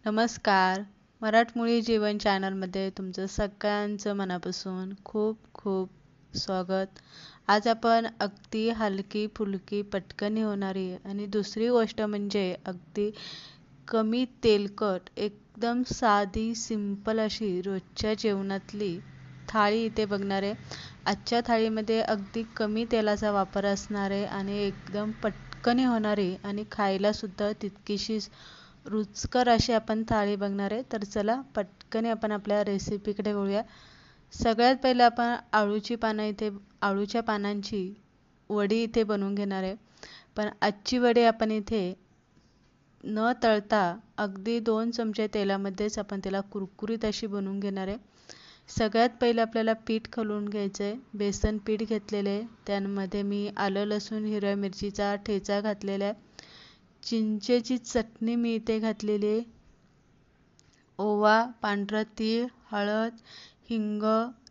नमस्कार. मराठमोळी जीवन चॅनलमध्ये तुमचं सगळ्यांचं मनापासून खूप खूप स्वागत. आज आपण अगदी हलकी-फुलकी पटकन होणारी आणि दुसरी गोष्ट म्हणजे अगदी कमी तेलकट, एकदम साधी, सिंपल अशी रोजच्या जेवणातली थाळी इथे बघणार आहे. आजच्या थाळीमध्ये अगदी कमी तेलाचा वापर असणार आहे आणि एकदम पटकन होणारी आणि खायलासुद्धा तितकीशीच रुचकर अशी आपण थाळी बघणार आहे. तर चला पटकन आपण आपल्या रेसिपीकडे वळूया. सगळ्यात पहिले आपण अळूच्या पानांची वडी इथे बनवून घेणार आहे. पण आजची वडी आपण इथे न तळता अगदी 2 चमचे तेलामध्येच आपण त्याला कुरकुरीत अशी बनवून घेणार आहे. सगळ्यात पहिले आपल्याला पीठ घालून घ्यायचं आहे. बेसन पीठ घेतलेले आहे. त्यामध्ये मी आलं, लसूण, हिरव्या मिरचीचा ठेचा घातलेला आहे. चिंचेची चटणी मी इथे घातलेली आहे. ओवा, पांढरा तीळ, हळद, हिंग,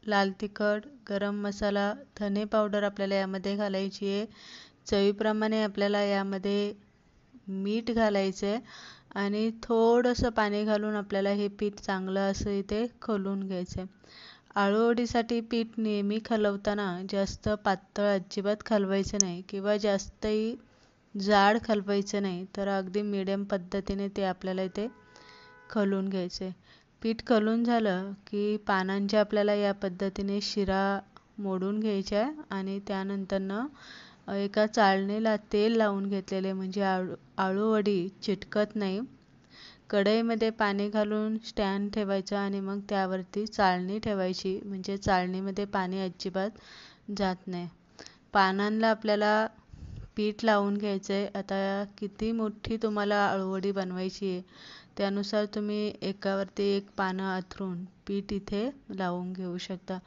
लाल तिखट, गरम मसाला, धने पावडर आपल्याला यामध्ये घालायची आहे. चवीप्रमाणे आपल्याला यामध्ये मीठ घालायचं आहे आणि थोडंसं पाणी घालून आपल्याला हे पीठ चांगलं असं इथे खवलून घ्यायचं आहे. आळूवडीसाठी पीठ नेहमी खलवताना जास्त पातळ अजिबात खलवायचं नाही किंवा जास्तही जाड खलवायचं नाही. तर अगदी मिडियम पद्धतीने ते आपल्याला इथे खवलून घ्यायचं आहे. पीठ खवलून झालं की पानांच्या आपल्याला या पद्धतीने शिरा मोडून घ्यायच्या आणि त्यानंतरनं एका चाळणीला तेल लावून घेतलेले म्हणजे आळूवडी चिटकत नाही. कढईमध्ये पाणी घालून स्टँड ठेवायचं आणि मग त्यावरती चाळणी ठेवायची म्हणजे चाळणीमध्ये पाणी अजिबात जात नाही. पानांना आपल्याला पीठ लावून घ्यायचं आहे. आता किती मोठी तुम्हाला आळूवडी बनवायची आहे त्यानुसार तुम्ही एकावरती एक पानं अंथरून पीठ इथे लावून घेऊ शकता.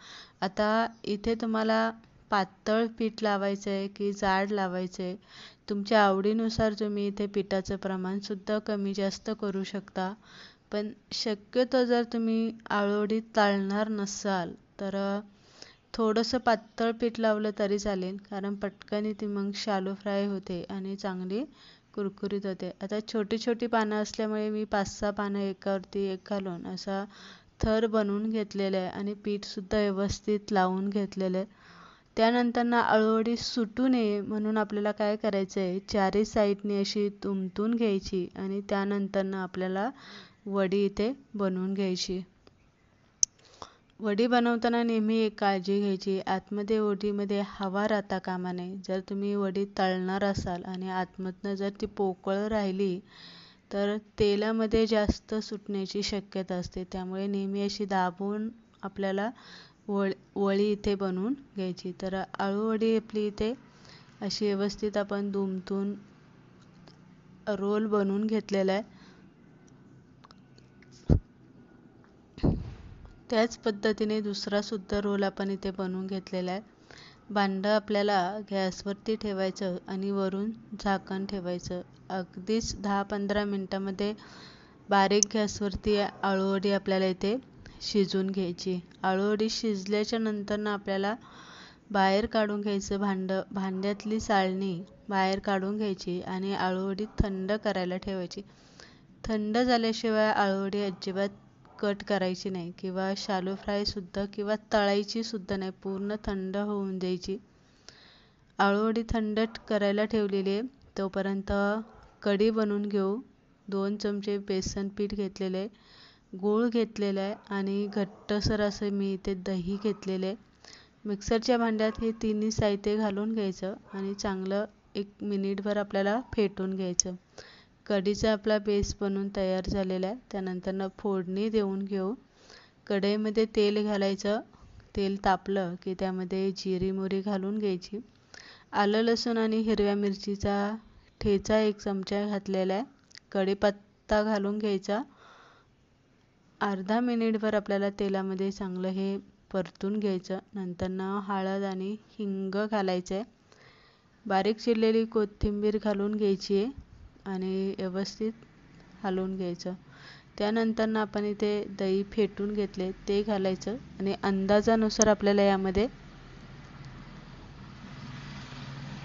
आता इथे तुम्हाला पातळ पीठ लावायचं आहे की जाड लावायचं आहे तुमच्या आवडीनुसार तुम्ही इथे पिठाचं प्रमाणसुद्धा कमी जास्त करू शकता. पण शक्यतो जर तुम्ही आळूवडी तळणार नसाल तर थोडंसं पातळ पीठ लावलं तरी चालेल कारण पटकन ती मग शालो फ्राय होते आणि चांगली कुरकुरीत होते. आता छोटी छोटी पानं असल्यामुळे मी 5-6 पानं एकावरती एक घालून असा थर बनवून घेतलेला आहे आणि पीठसुद्धा व्यवस्थित लावून घेतलेलं आहे. त्यानंतर आळूवडी सुटू नये म्हणून आपल्याला काय करायचं आहे, चारी साईडने अशी दुमटून घ्यायची आणि त्यानंतर आपल्याला वडी इथे बनवून घ्यायची. वडी बनवताना नेहमी एक काळजी घ्यायची, आतमध्ये वडीमध्ये हवा राहता कामा नये. जर तुम्ही वडी तळणार असाल आणि आतमधनं जर ती पोकळ राहिली तर तेलामध्ये जास्त सुटण्याची शक्यता असते. त्यामुळे नेहमी अशी दाबून आपल्याला वळी इथे बनवून घ्यायची. तर आळूवडी आपली इथे अशी व्यवस्थित आपण दुमटून रोल बनवून घेतलेला आहे. त्याच पद्धतीने दुसरासुद्धा रोल आपण इथे बनवून घेतलेला आहे. भांडं आपल्याला गॅसवरती ठेवायचं आणि वरून झाकण ठेवायचं. अगदीच 10-15 मिनटामध्ये बारीक गॅसवरती आळूवडी आपल्याला इथे शिजवून घ्यायची. आळूवडी शिजल्याच्या नंतर आपल्याला बाहेर काढून घ्यायचं भांड्यातली चाळणी बाहेर काढून घ्यायची आणि आळूवडी थंड करायला ठेवायची. थंड झाल्याशिवाय आळूवडी अजिबात कट करायची नाही किंवा शालो फ्रायसुद्धा किंवा तळायचीसुद्धा नाही, पूर्ण थंड होऊन द्यायची. आळूवडी थंड करायला ठेवलेली आहे तोपर्यंत कढी बनवून घेऊ. 2 चमचे बेसन पीठ घेतलेले आहे, गूळ घेतलेला आहे आणि घट्टसर असं मी इथे दही घेतलेले आहे. मिक्सरच्या भांड्यात हे तिन्ही साहित्य घालून घ्यायचं आणि चांगलं 1 मिनिटभर आपल्याला फेटून घ्यायचं. कढीचा आपला बेस बनवून तयार झालेला आहे. त्यानंतर फोडणी देऊन घेऊ. कढईमध्ये तेल घालायचं. तेल तापलं की त्यामध्ये जिरी मोहरी घालून घ्यायची. आलं लसूण आणि हिरव्या मिरचीचा ठेचा 1 चमचा घातलेला आहे. कढीपत्ता घालून घ्यायचा. अर्धा मिनिटभर आपल्याला तेलामध्ये चांगलं हे परतून घ्यायचं. नंतर हळद आणि हिंग घालायचं आहे. बारीक चिरलेली कोथिंबीर घालून घ्यायची आहे आणि व्यवस्थित हलवून घ्यायचं. त्यानंतर आपण इथे दही फेटून घेतले ते घालायचं आणि अंदाजानुसार आपल्याला यामध्ये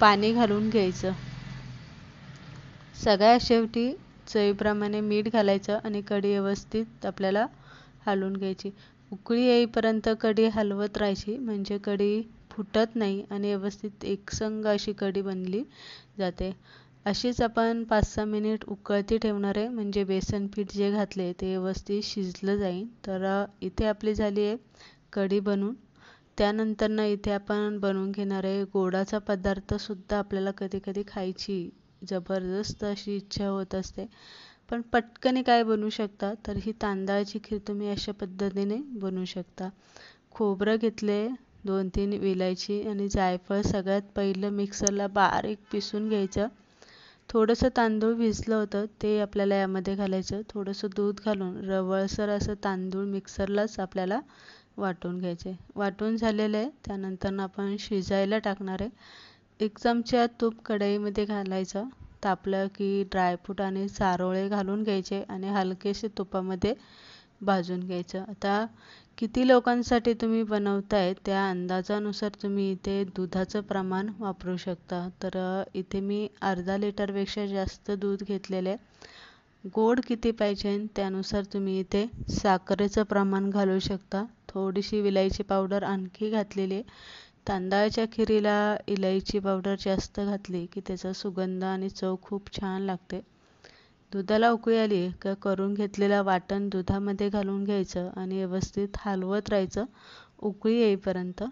पाणी घालून घ्यायचं. सगळ्यात शेवटी चवीप्रमाणे मीठ घालायचं आणि कढी व्यवस्थित आपल्याला हलवून घ्यायची. उकळी येईपर्यंत कढी हलवत राहायची, म्हणजे कढी फुटत नाही आणि व्यवस्थित एकसंग अशी कढी बनली जाते. अशीच आपण 5-6 मिनिट उकळती ठेवणार आहे, म्हणजे बेसन पीठ जे घातले ते व्यवस्थित शिजलं जाईल. तर इथे आपली झाली आहे कढी बनवून. त्यानंतर इथे आपण बनवून घेणार आहे गोडाचा पदार्थसुद्धा. आपल्याला कधी कधी खायची जबरदस्त अशी इच्छा होत असते, पण पटकन काय बनवू शकता, तर ही तांदळाची खीर तुम्ही अशा पद्धतीने बनवू शकता. खोबरं घेतले, 2-3 विलायची आणि जायफळ सगळ्यात पहिलं मिक्सरला बारीक पिसून घ्यायचं. थोडंसं तांदूळ भिजलं होतं ते आपल्याला यामध्ये घालायचं. थोडंसं दूध घालून रवळसर असं तांदूळ मिक्सरलाच आपल्याला वाटून घ्यायचे. वाटून झालेलं आहे. त्यानंतर आपण शिजायला टाकणार आहे. 1 चमचा तूप कढईमध्ये घालायचं. तापलं की ड्रायफ्रूट आणि चारोळे घालून घ्यायचे आणि हलकेसे तुपामध्ये भाजून घ्यायचं. आता किती लोकांसाठी तुम्ही बनवताय त्या अंदाजानुसार तुम्ही इथे दुधाचं प्रमाण वापरू शकता. तर इथे मी अर्धा लिटरपेक्षा जास्त दूध घेतलेले आहे. गोड किती पाहिजे त्यानुसार तुम्ही इथे साखरेचं प्रमाण घालू शकता. थोडीशी विलायची पावडर आणखी घातलेली आहे. तांदळाच्या खिरीला इलायची पावडर जास्त घातली की त्याचा सुगंध आणि चव खूप छान लागते. दुधाला उकळी आली का करून घेतलेलं वाटण दुधामध्ये घालून घ्यायचं आणि व्यवस्थित हलवत राहायचं उकळी येईपर्यंत.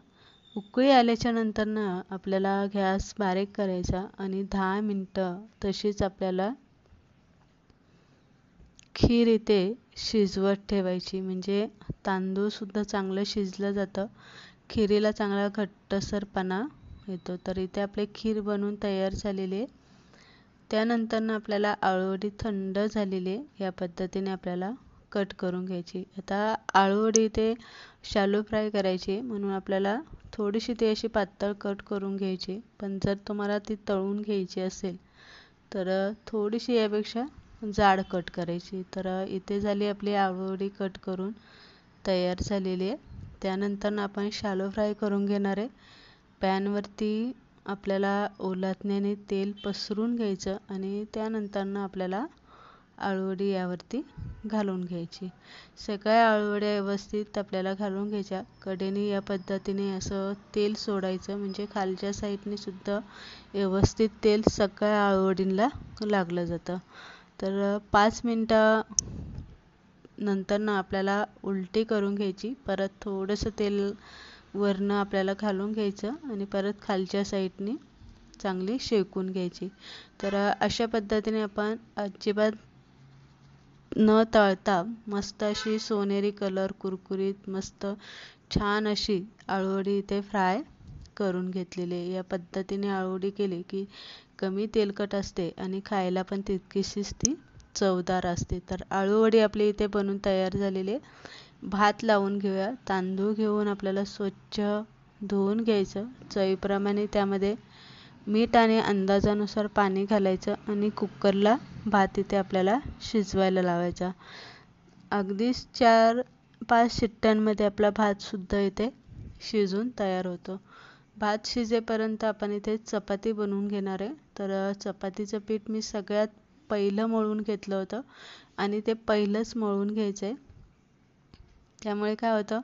उकळी आल्याच्या नंतर आपल्याला गॅस बारीक करायचा आणि 10 मिनटं तशीच आपल्याला खीर इथे शिजवत ठेवायची, म्हणजे तांदूळसुद्धा चांगलं शिजलं जातं, खिरीला चांगला घट्टसरपणा येतो. तर इथे आपली खीर बनवून तयार झालेली आहे. त्यानंतर आपल्याला आळूवडी थंड झालेली आहे. या पद्धतीने आपल्याला कट करून घ्यायची. आता आळूवडी इथे शॅलो फ्राय करायची, म्हणून आपल्याला थोडीशी ती अशी पातळ कट करून घ्यायची. पण जर तुम्हाला ती तळून घ्यायची असेल तर थोडीशी यापेक्षा जाड कट करायची. तर इथे झाली आपली आळूवडी कट करून तयार झालेली आहे. त्यानंतर आपण शॅलो फ्राय करून घेणार आहे. पॅनवरती आपल्याला ओलातण्याने तेल पसरून घ्यायचं आणि त्यानंतर आपल्याला आळूवडी यावरती घालून घ्यायची. सगळ्या आळूवड्या व्यवस्थित आपल्याला घालून घ्यायच्या. कडेने या पद्धतीने असं तेल सोडायचं, म्हणजे खालच्या साईडने सुद्धा व्यवस्थित तेल सगळ्या आळूवडींना लागलं जातं. तर 5 मिनटं नंतर आपल्याला उलटी करून घ्यायची. परत थोडंसं तेल वरनं आपल्याला घालून घ्यायचं आणि परत खालच्या साईडने चांगली शेकून घ्यायची. तर अशा पद्धतीने आपण अजिबात न तळता मस्त अशी सोनेरी कलर कुरकुरीत मस्त छान अशी आळूवडी इथे फ्राय करून घेतलेली आहे. या पद्धतीने आळूवडी केली की कमी तेलकट असते आणि खायला पण तितकीशीच ती चवदार असते. तर आळूवडी आपली इथे बनून तयार झालेली आहे. भात लावून घेऊया. तांदूळ घेऊन आपल्याला स्वच्छ धुवून घ्यायचं. चवीप्रमाणे त्यामध्ये मीठ आणि अंदाजानुसार पाणी घालायचं आणि कुकरला भात इथे आपल्याला शिजवायला लावायचा. अगदीच 4-5 शिट्ट्यांमध्ये आपला भातसुद्धा इथे शिजून तयार होतो. भात शिजेपर्यंत आपण इथे चपाती बनवून घेणार आहे. तर चपातीचं पीठ मी सगळ्यात पहिलं मळून घेतलं होतं आणि ते पहिलंच मळून घ्यायचं आहे. त्यामुळे काय होतं,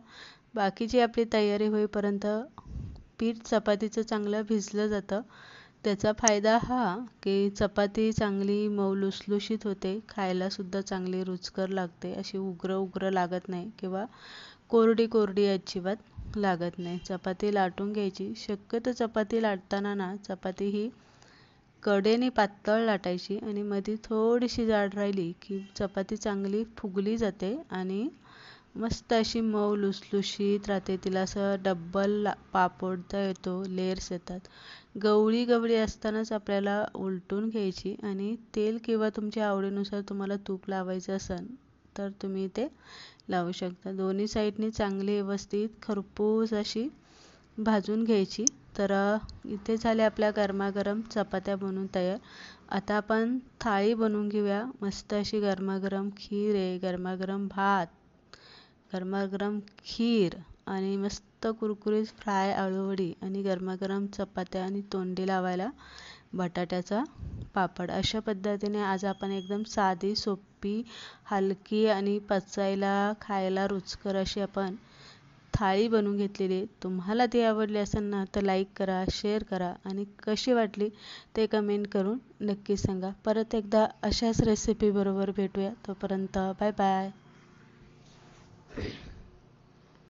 बाकीची आपली तयारी होईपर्यंत पीठ चपातीचं चांगलं भिजलं जातं. त्याचा फायदा हा की चपाती चांगली मऊ लुसलुशीत होते, खायलासुद्धा चांगली रुचकर लागते, अशी उग्र लागत नाही किंवा कोरडी अजिबात लागत नाही. चपाती लाटून घ्यायची. शक्यतो चपाती लाटताना चपाती ही कडेने पातळ लाटायची आणि मध्ये थोडीशी जाड राहिली की चपाती चांगली फुगली जाते आणि मस्त अशी मऊ लुसलुशीत राहते. तिला असं डब्बल पापडता येतो, लेयर्स येतात. गवळी असतानाच आपल्याला उलटून घ्यायची आणि तेल किंवा तुमच्या आवडीनुसार तुम्हाला तूप लावायचं असेल तर तुम्ही ते लावू शकता. दोन्ही साईडनी चांगली व्यवस्थित खरपूस अशी भाजून घ्यायची. तर इथे झाल्या आपल्या गरमागरम चपात्या बनवून तयार. आता आपण थाळी बनवून घेऊया. मस्त अशी गरमागरम खीर आहे, गरमागरम भात, गरमागरम खीर आणि मस्त कुरकुरीत फ्राय आळूवडी आणि गरमागरम चपात्या आणि तोंडी लावायला बटाट्याचा पापड. अशा पद्धतीने आज आपण एकदम साधी, सोपी, हलकी आणि पचायला, खायला रुचकर अशी आपण थाळी बनवून घेतलेली आहे. तुम्हाला ती आवडली असेल ना तर लाईक करा, शेअर करा आणि कशी वाटली ते कमेंट करून नक्की सांगा. परत एकदा अशाच रेसिपी बरोबर भेटूया. तोपर्यंत बाय बाय.